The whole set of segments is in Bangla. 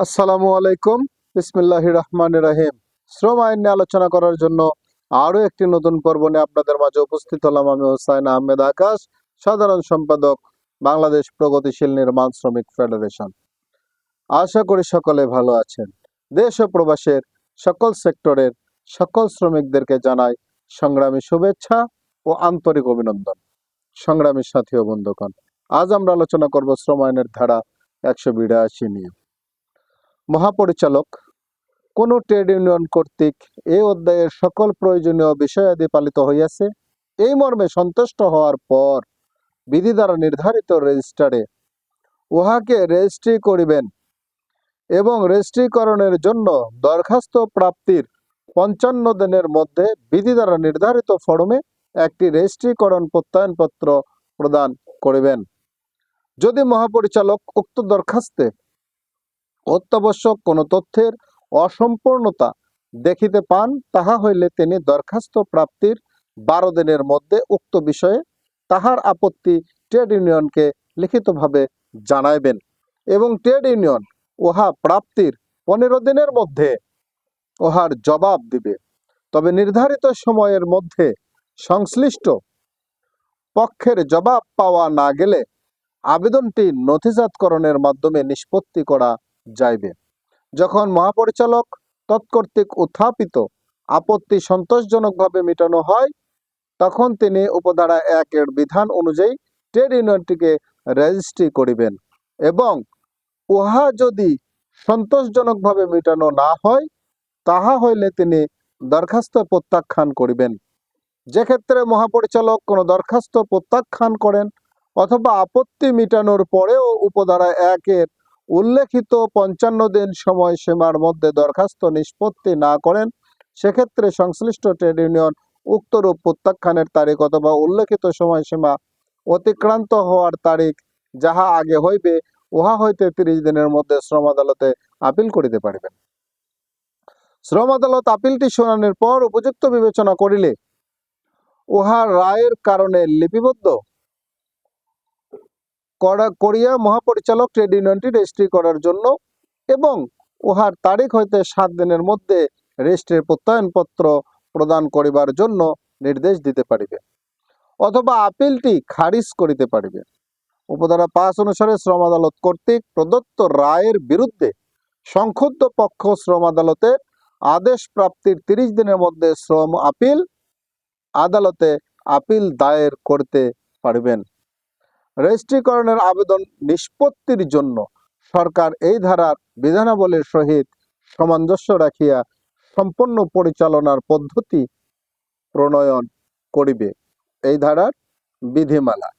আসসালামু আলাইকুম। বিসমিল্লাহির রহমানির রহিম। শ্রম আইন নিয়ে আলোচনা করার জন্য আরো একটি নতুন পর্ব নিয়ে আপনাদের মাঝে উপস্থিত হলাম। আমি হোসাইন আহমেদ আকাশ, সাধারণ সম্পাদক, বাংলাদেশ প্রগতিশীল নির্মাণ শ্রমিক ফেডারেশন। আশা করি সকলে ভালো আছেন। দেশ ও প্রবাসের সকল সেক্টরের সকল শ্রমিকদেরকে জানাই সংগ্রামী শুভেচ্ছা ও আন্তরিক অভিনন্দন। সংগ্রামী সাথী ও বন্ধুগণ, আজ আমরা আলোচনা করব শ্রম আইনের ধারা 182 নিয়ে। মহাপরিচালক কোন ট্রেড ইউনিয়ন কর্তৃক এই অধ্যায়ের সকল প্রয়োজনীয় বিষয়াদি পালিত হইয়াছে এই মর্মে সন্তুষ্ট হওয়ার পর বিধি দ্বারা নির্ধারিত রেজিস্টারে উহাকে রেজিস্ট্রি করিবেন এবং রেজিস্ট্রিকরণের জন্য দরখাস্ত প্রাপ্তির 55 দিনের মধ্যে বিধি দ্বারা নির্ধারিত ফরমে একটি রেজিস্ট্রিকরণ প্রত্যয়নপত্র প্রদান করিবেন। যদি মহাপরিচালক উক্ত দরখাস্তে অত্যাবশ্যক কোনো তথ্যের অসম্পূর্ণতা দেখিতে পান, তাহা হইলে তিনি দরখাস্ত প্রাপ্তির 12 দিনের মধ্যে উক্ত বিষয়ে তাহার আপত্তি ট্রেড ইউনিয়নকে লিখিতভাবে জানাইবেন এবং ট্রেড ইউনিয়ন উহা প্রাপ্তির 15 দিনের মধ্যে উহার জবাব দিবে। তবে নির্ধারিত সময়ের মধ্যে সংশ্লিষ্ট পক্ষের জবাব পাওয়া না গেলে আবেদনটি নথিজাতকরণের মাধ্যমে নিষ্পত্তি করা যাইবে। যখন মহাপরিচালক তৎকর্তৃক উত্থাপিত আপত্তি সন্তোষজনকভাবে মেটানো হয়, তখন তিনি উপধারা 1 এর বিধান অনুযায়ী ট্রেড ইউনিয়নটিকে রেজিস্ট্রি করিবেন এবং উহা যদি সন্তোষজনকভাবে মেটানো না হয়, তাহা হইলে তিনি দরখাস্ত প্রত্যাখ্যান করিবেন। যে ক্ষেত্রে মহাপরিচালক কোনো দরখাস্ত প্রত্যাখ্যান করেন অথবা আপত্তি মিটানোর পরেও উপধারা 1 এর উল্লেখিত 55 দিন সময়সীমার মধ্যে দরখাস্ত নিষ্পত্তি না করেন, সেক্ষেত্রে সংশ্লিষ্ট ট্রেড ইউনিয়ন উক্তরূপ প্রত্যাখ্যানের তারিখ অথবা উল্লেখিত সময়সীমা অতিক্রান্ত হওয়ার তারিখ যাহা আগে হইবে উহা হইতে 30 দিনের মধ্যে শ্রম আদালতে আপিল করিতে পারিবেন। শ্রম আদালত আপিলটি শুনানির পর উপযুক্ত বিবেচনা করিলে উহার রায়ের কারণে লিপিবদ্ধ করিয়া মহাপরিচালক ট্রেড ইউনিয়নটি রেজিস্ট্রি করার জন্য এবং উহার তারিখ হইতে 7 দিনের মধ্যে রেজিস্ট্রির প্রত্যয়নপত্র প্রদান করিবার জন্য নির্দেশ দিতে পারিবে অথবা আপিলটি খারিজ করিতে পারিবে। উপধারা 5 অনুসারে শ্রম আদালত কর্তৃক প্রদত্ত রায়ের বিরুদ্ধে সংক্ষুব্ধ পক্ষ শ্রম আদালতের আদেশ প্রাপ্তির 30 দিনের মধ্যে শ্রম আপিল আদালতে আপিল দায়ের করতে পারিবেন। রেজিস্ট্রিকরণের আবেদন নিষ্পত্তির জন্য সরকার এই ধারার বিধানাবলীর সহিত সামঞ্জস্য রাখিয়া সম্পন্ন পরিচালনার পদ্ধতি প্রণয়ন করিবে। এই ধারার বিধিমালা।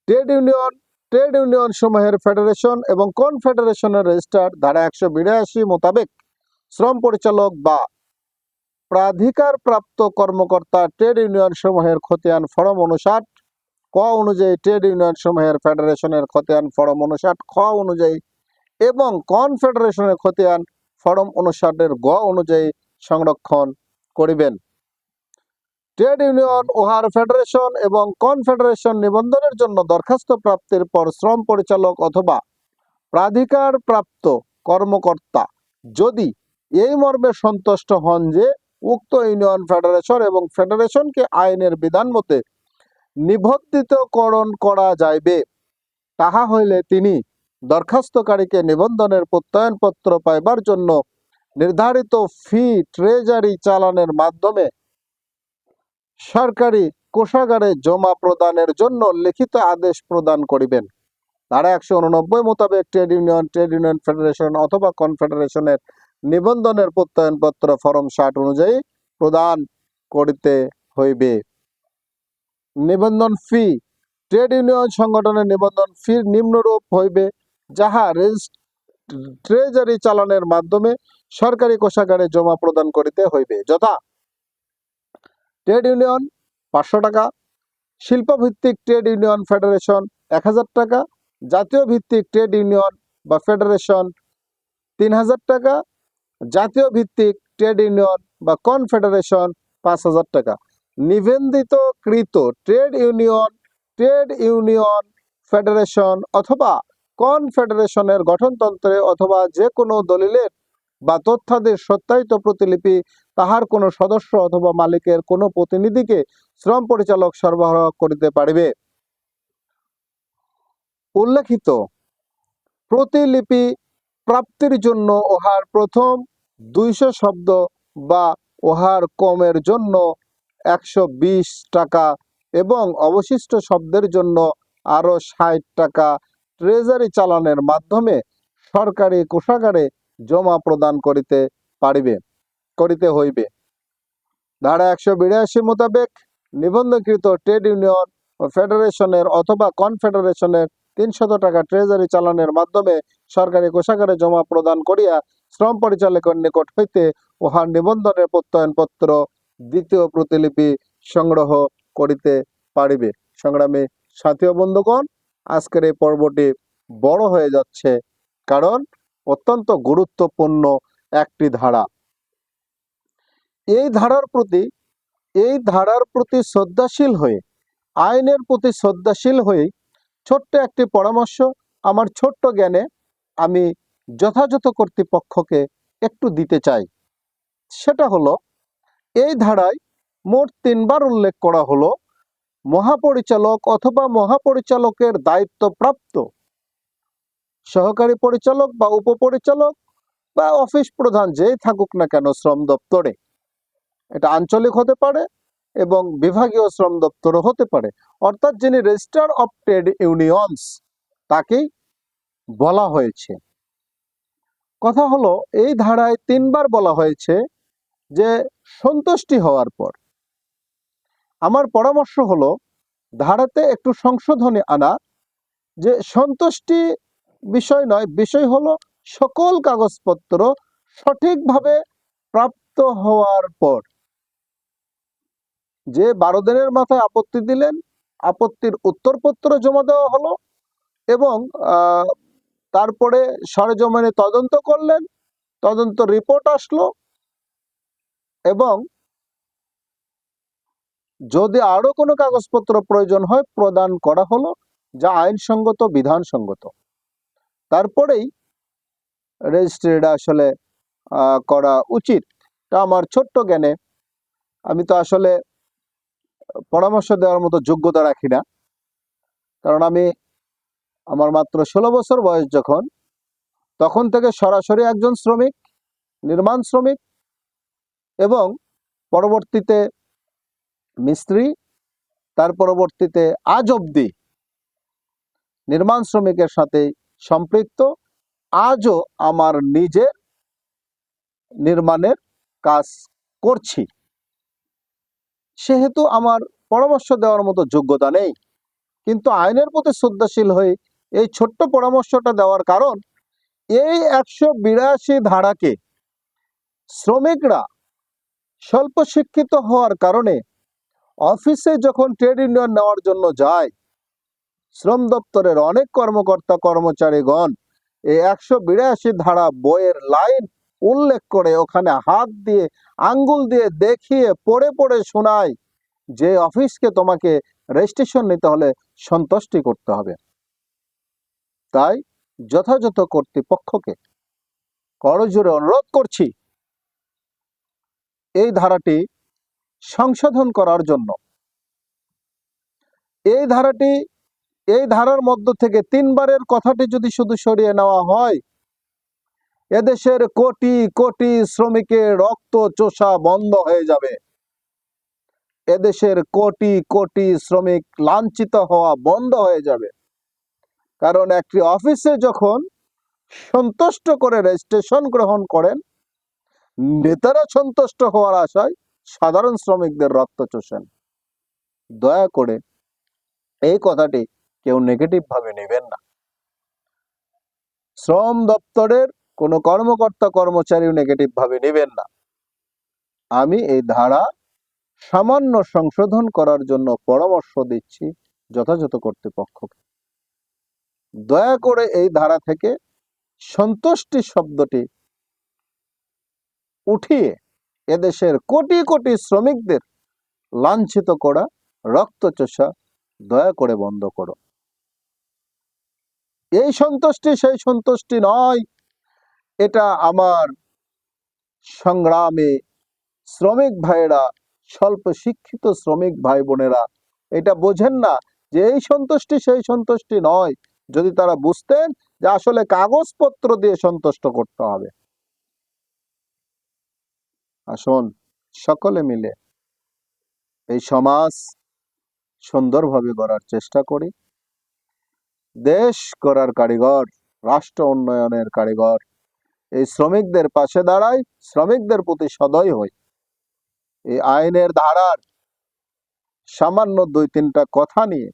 ট্রেড ইউনিয়ন সমূহের ফেডারেশন এবং কনফেডারেশনের রেজিস্টার ধারা 182 মোতাবেক শ্রম পরিচালক বা প্রাধিকারপ্রাপ্ত কর্মকর্তা ট্রেড ইউনিয়ন সমূহের খতিয়ান ফরম 59 ক অনুযায়ী ট্রেড ইউনিয়ন সমূহের ফেডারেশনের খতিয়ান ফরম 59 খ অনুযায়ী এবং কনফেডারেশনের খতিয়ান ফরম 59 এর গ অনুযায়ী সংরক্ষণ করিবেন। ট্রেড ইউনিয়ন উহার ফেডারেশন এবং কনফেডারেশন নিবন্ধনের জন্য দরখাস্ত প্রাপ্তির পর শ্রম পরিচালক অথবা প্রাধিকারপ্রাপ্ত কর্মকর্তা যদি এই মর্মে সন্তুষ্ট হন যে উক্ত ইউনিয়ন ফেডারেশন এবং ফেডারেশনকে আইনের বিধান মতে নিবন্ধিতকরণ করা যাইবে, তাহা হইলে তিনি দরখাস্তকারীকে নিবন্ধনের প্রত্যয়নপত্র পাইবার জন্য নির্ধারিত ফি ট্রেজারি চালানের মাধ্যমে সরকারি কোষাগারে জমা প্রদানের জন্য লিখিত আদেশ প্রদান করিবেন। ধারা 189 মোতাবেক ট্রেড ইউনিয়ন ফেডারেশন অথবা কনফেডারেশনের নিবন্ধনের প্রত্যয়নপত্র ফরম 60 অনুযায়ী প্রদান করিতে হইবে। নিবন্ধন ফি ট্রেড ইউনিয়ন সংগঠনের নিবন্ধন ফির নিম্নরূপ হইবে, যাহা ট্রেজারি চালানের মাধ্যমে সরকারি কোষাগারে জমা প্রদান করিতে হইবে, যথা ট্রেড ইউনিয়ন 500 টাকা, শিল্পভিত্তিক ট্রেড ইউনিয়ন ফেডারেশন 1000 টাকা, জাতীয় ভিত্তিক ট্রেড ইউনিয়ন বা ফেডারেশন 3000 টাকা, জাতীয় ভিত্তিক ট্রেড ইউনিয়ন বা কনফেডারেশন 5000 টাকা। নিবন্ধিতকৃত ট্রেড ইউনিয়ন ফেডারেশন অথবা কনফেডারেশনের গঠনতন্ত্রে অথবা যে কোনো দলিলের বা তথ্যাদির সত্যায়িত প্রতিলিপি তাহার কোনো সদস্য অথবা মালিকের কোনো প্রতিনিধিকে শ্রম পরিচালক সরবরাহ করিতে পারিবে। উল্লেখিত প্রতিলিপি প্রাপ্তির জন্য উহার প্রথম 200 শব্দ বা উহার কমের জন্য 120 টাকা এবং অবশিষ্ট শব্দের জন্য আরো 60 টাকা ট্রেজারি চালানের মাধ্যমে সরকারি কোষাগারে জমা প্রদান করিতে হইবে। ধারা 182 মোতাবেক নিবন্ধকৃত ট্রেড ইউনিয়ন ও ফেডারেশনের অথবা কনফেডারেশনের 300 টাকা ট্রেজারি চালানের মাধ্যমে সরকারি কোষাগারে জমা প্রদান করিয়া শ্রম পরিচালকের নিকট হইতে উহার নিবন্ধনের প্রত্যয়নপত্র দ্বিতীয় প্রতিলিপি সংগ্রহ করিতে পারিবে। সংগ্রামী সাথী ও বন্ধুগণ, আজকের এই পর্বটি বড় হয়ে যাচ্ছে, কারণ অত্যন্ত গুরুত্বপূর্ণ একটি ধারা। এই ধারার প্রতি শ্রদ্ধাশীল হয়ে, আইনের প্রতি শ্রদ্ধাশীল হয়ে ছোট্ট একটি পরামর্শ আমার ছোট্ট জ্ঞানে আমি যথাযথ কর্তৃপক্ষকে একটু দিতে চাই। সেটা হলো, এই ধারায় মোট 3 বার উল্লেখ করা হলো মহাপরিচালক অথবা মহাপরিচালকের দায়িত্বপ্রাপ্ত সহকারী পরিচালক বা উপপরিচালক বা অফিস প্রধান যেই থাকুক না কেন শ্রম দপ্তরে, এটা আঞ্চলিক হতে পারে এবং বিভাগীয় শ্রম দপ্তরও হতে পারে, অর্থাৎ যিনি রেজিস্ট্রার অফ ট্রেড ইউনিয়নস তাকেই বলা হয়েছে। কথা হলো, এই ধারায় 3 বার বলা হয়েছে যে সন্তুষ্টি হওয়ার পর। আমার পরামর্শ হলো ধারাতে একটু সংশোধনী আনা, যে সন্তুষ্টি বিষয় নয়, বিষয় হলো সকল কাগজপত্র সঠিকভাবে প্রাপ্ত হওয়ার পর। যে 12 দিনের মাথায় আপত্তি দিলেন, আপত্তির উত্তরপত্র জমা দেওয়া হলো এবং তারপরে সরেজমিনে তদন্ত করলেন, তদন্ত রিপোর্ট আসলো এবং যদি আরো কোনো কাগজপত্র প্রয়োজন হয় প্রদান করা হলো, যা আইনসঙ্গত বিধানসঙ্গত। তারপরেই রেজিস্ট্রিটা আসলে করা উচিত। তা আমার ছোট্ট জ্ঞানে, আমি তো আসলে পরামর্শ দেওয়ার মতো যোগ্যতা রাখি না, কারণ আমার মাত্র 16 বছর বয়স যখন, তখন থেকে সরাসরি একজন শ্রমিক, নির্মাণ শ্রমিক, এবং পরবর্তীতে মিস্ত্রি, তার পরবর্তীতে আজ অবধি নির্মাণ শ্রমিকের সাথে সম্পৃক্ত। আজও আমার নিজের নির্মাণের কাজ করছি, সেহেতু আমার পরামর্শ দেওয়ার মতো যোগ্যতা নেই। কিন্তু আইনের প্রতি শ্রদ্ধাশীল হয়ে এই ছোট্ট পরামর্শটা দেওয়ার কারণ, এই 182 ধারাকে শ্রমিকরা স্বল্প শিক্ষিত হওয়ার কারণে অফিসে যখন ট্রেড ইউনিয়ন নেওয়ার জন্য যায়, শ্রম দপ্তরের অনেক কর্মকর্তা কর্মচারীগণ এই 182 ধারা বইয়ের লাইন উল্লেখ করে ওখানে হাত দিয়ে আঙ্গুল দিয়ে দেখিয়ে পড়ে পড়ে শোনায় যে অফিসকে তোমাকে রেজিস্ট্রেশন নিতে হলে সন্তুষ্টি করতে হবে। তাই যথাযথ কর্তৃপক্ষকে করজোড়ে অনুরোধ করছি এই ধারাটি সংশোধন করার জন্য। এই ধারার মধ্য থেকে 3 বারের কথাটি যদি শুধু সরিয়ে নেওয়া হয়, এদেশের কোটি কোটি শ্রমিকের রক্ত চোষা বন্ধ হয়ে যাবে। এদেশের কোটি কোটি শ্রমিক লাঞ্ছিত হওয়া বন্ধ হয়ে যাবে। কারণ একটি অফিসে যখন সন্তুষ্ট করে রেজিস্ট্রেশন গ্রহণ করেন, নেতারা সন্তুষ্ট হওয়ার আশায় সাধারণ শ্রমিকদের রক্ত চোষেন। দয়া করে এই কথাটি কেউ নেগেটিভ ভাবে নেবেন না। শ্রম দপ্তরের কোনো কর্মকর্তা কর্মচারীও নেগেটিভ ভাবে নেবেন না। আমি এই ধারা সামান্য সংশোধন করার জন্য পরামর্শ দিচ্ছি যথাযথ কর্তৃপক্ষকে। দয়া করে এই ধারা থেকে সন্তুষ্টি শব্দটি উঠিয়ে এদেশের কোটি কোটি শ্রমিকদের লাঞ্ছিত করা, রক্তচোষা দয়া করে বন্ধ করো। এই সন্তুষ্টি সেই সন্তুষ্টি নয়, এটা আমার সংগ্রামে শ্রমিক ভাইয়েরা, স্বল্প শিক্ষিত শ্রমিক ভাই বোনেরা এটা বোঝেন না যে এই সন্তুষ্টি সেই সন্তুষ্টি নয়। যদি তারা বুঝতেন যে আসলে কাগজপত্র দিয়ে সন্তুষ্ট করতে হবে। আসুন সকলে মিলে এই সমাজ সুন্দরভাবে গড়ার চেষ্টা করি। দেশ গড়ার কারিগর, রাষ্ট্র উন্নয়নের কারিগর এই শ্রমিকদের পাশে দাঁড়াই, শ্রমিকদের প্রতি সদয় হই। এই আইনের ধারার সামান্য 2-3টা কথা নিয়ে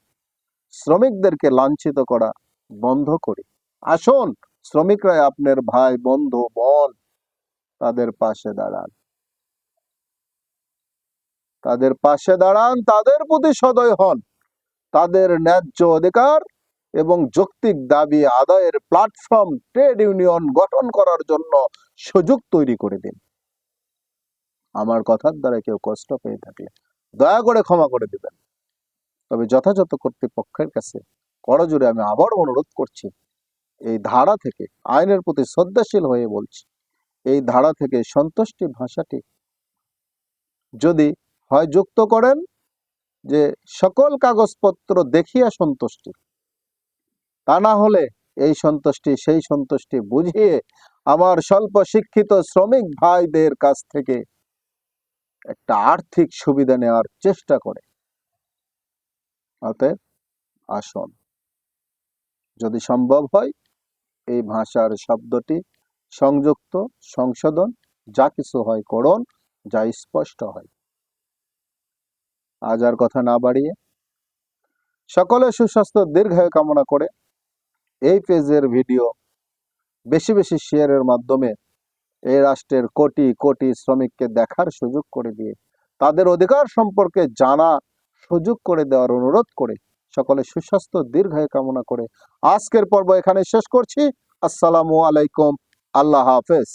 শ্রমিকদেরকে লাঞ্ছিত করা বন্ধ করি। আসুন শ্রমিকরাই আপনার ভাই, বন্ধু, বোন, তাদের পাশে দাঁড়ান, তাদের পাশে দাঁড়ান, তাদের প্রতি সদয় হন, তাদের ন্যায্য অধিকার এবং যৌক্তিক দাবি আদায়ের প্ল্যাটফর্ম ট্রেড ইউনিয়ন গঠন করার জন্য সুযোগ তৈরি করে দিন। আমার কথার দ্বারা কেউ কষ্ট পেয়ে থাকলে দয়া করে ক্ষমা করে দিবেন। তবে যথাযথ কর্তৃপক্ষের কাছে করজোড়ে আমি আবার অনুরোধ করছি, এই ধারা থেকে, আইনের প্রতি শ্রদ্ধাশীল হয়ে বলছি, এই ধারা থেকে সন্তুষ্টি ভাষাটি যদি হয় যুক্ত করেন যে সকল কাগজপত্র দেখিয়া সন্তুষ্টি, তা না হলে এই সন্তুষ্টি সেই সন্তুষ্টি বুঝিয়ে আমার স্বল্প শিক্ষিত শ্রমিক ভাইদের কাছ থেকে একটা আর্থিক সুবিধা নেওয়ার চেষ্টা করে। অতএব আসুন, যদি সম্ভব হয় এই ভাষার শব্দটি সংযুক্ত, সংশোধন, যা কিছু হয় করুন, যা স্পষ্ট হয়। আজ আর কথা না বাড়িয়ে সকলে সুস্বাস্থ্য দীর্ঘায়ু কামনা করে এই পেজের ভিডিও বেশি বেশি শেয়ারের মাধ্যমে এই রাষ্ট্রের কোটি কোটি শ্রমিককে দেখার সুযোগ করে দিয়ে তাদের অধিকার সম্পর্কে জানা সুযোগ করে দেওয়ার অনুরোধ করে সকলে সুস্বাস্থ্য দীর্ঘায়ু কামনা করে আজকের পর্ব এখানে শেষ করছি। আসসালামু আলাইকুম, আল্লাহ হাফেজ।